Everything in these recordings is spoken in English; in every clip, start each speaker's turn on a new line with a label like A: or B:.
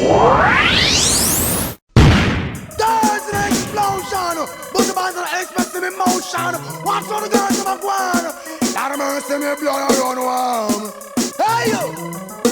A: There's an explosion, but the man's not expecting emotion. Watch for the girls in my guan. Lot of mercy, me blood I run warm. Hey you!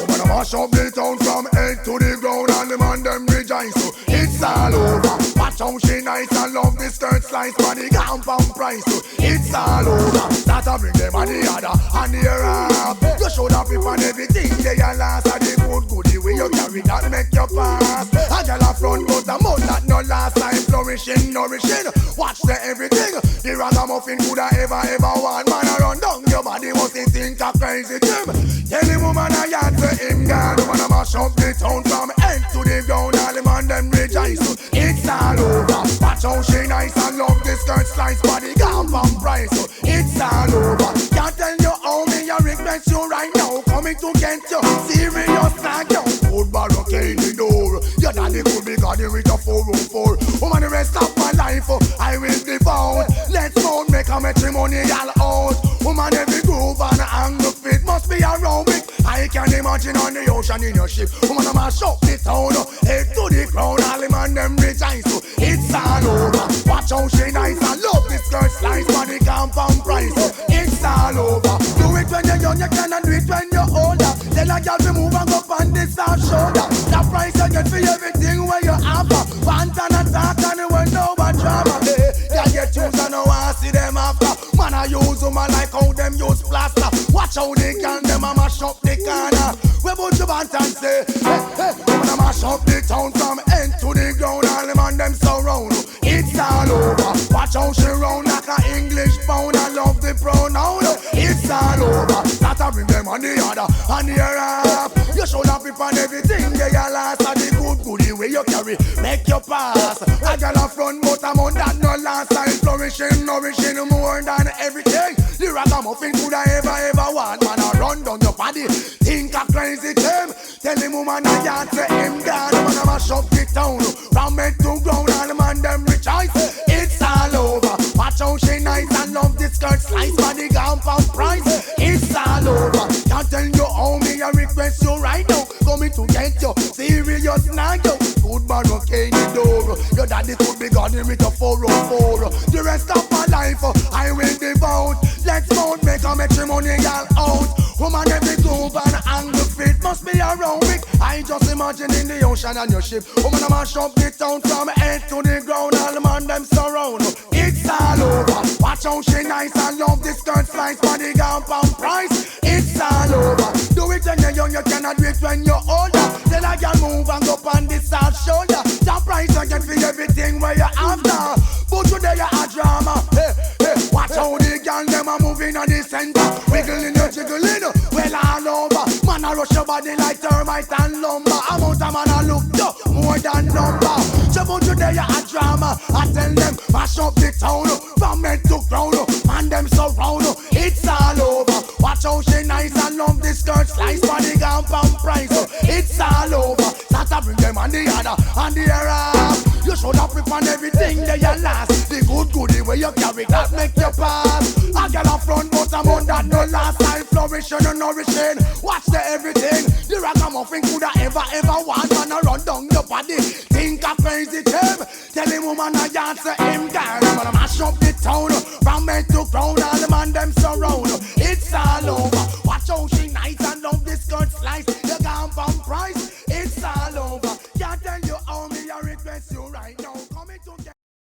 A: Woman, I mash up the town from head to the ground, and the man them rejoice. So it's all over. Watch how she nice and love the skirt slice, body gone from price. So it's all over. That I bring them on the other and the rap. You should have it on everything they are last. And the good goodie way you carry that make you pass. A girl a front but a mouth that no last time flourishing, nourishing. Watch the everything. The ragamuffin coulda ever want. Man a run down your body, must think a crazy Jim. Tell the woman I yard to him gone. Woman a mash up the town from head to the ground. All the man them rejoice. So it's all over. Watch how she nice and love the skirt slice, body gone from price. So it's all over. Can't tell you how me I request you right now. Coming to get you serious like you. Good barricade the door. Your daddy could be guarding with a 404. Woman the rest of my life I will devote. Let's go make a matrimonial out. Woman every groove and angle fit must be aerobic. I can imagine on the ocean in your ship. Woman I'm a shop the town. Head to the ground. All the man them rejoice. So it's all over. Watch how she nice and love the skirt slice, body compound price. So it's all over. Do it when you're young, you cannot do it when you're older. Tell a girl to move and go on this soft shoulder. The price you get for everything where you have. Want and attack and when no one drama. They get choose and no one see them after. Man I use them like how them use plaster. Watch how they can them a mash up the corner. We put your band and say, hey, woman a mash up the town from end to the ground. All them and them surround. It's all over. Watch how she round like a English pound. I love the pronoun. It's all over. That I bring them on the other and the rap. You should have it on everything they are last. And the good goodie way you carry make you pass. A girl a front but I'm on that no last time. Flourishing, nourishing more than everything. The ragamuffin coulda ever want. Man a run down your body. Think a crazy them. Tell the woman I can't say him down. Man a mash up the town. From head to ground all the man them rejoice. It's all over. Watch how she nice and love the skirt slice, body gone from price. It's all over. Can't tell you how me I request you right now. Coming to get you serious now you. Good barricade the door. Your daddy could be guarding with a 404. The rest of my life I will devote. Let's mount make a matrimonial out. Woman every groove and angle fit must be aerobic. I just imagine in the ocean and your ship. Woman I mash up the town from head to the ground. All the man them surround. It's all over. Watch how she nice and love the skirt slice, body gone from price. It's all over. Do it when you're young, you cannot do it when you're older. Tell a girl move and go on this soft shoulder. The price you get for everything where you after. But today you a drama. Hey, watch how the girl them a moving on the center. Wiggling you jiggling, well all over. Man a rush your body like termite and lumber. Amount of man a look you more than number. So but today you a drama. I tell them mash up the town from head to ground. Man them surround. It's all over. Watch how she nice and love the skirt slice, body gone from price. It's all over. Start to bring them on the other and the rap. You should have prepared everything they are last. The good goodie way you carry that make you pass. A girl a front but I'm on that no last time. Flourishing and nourishing. Watch the everything. The ragamuffin coulda ever want. Man a run down your body. Think a crazy term. Tell the woman I answer him down. I'm gonna mash up the town. From head to ground all the man them surround. It's all over. Watch how she nice and love the skirt slice. You gone from price. It's all over. Can't tell you how me I request you right now. Coming to get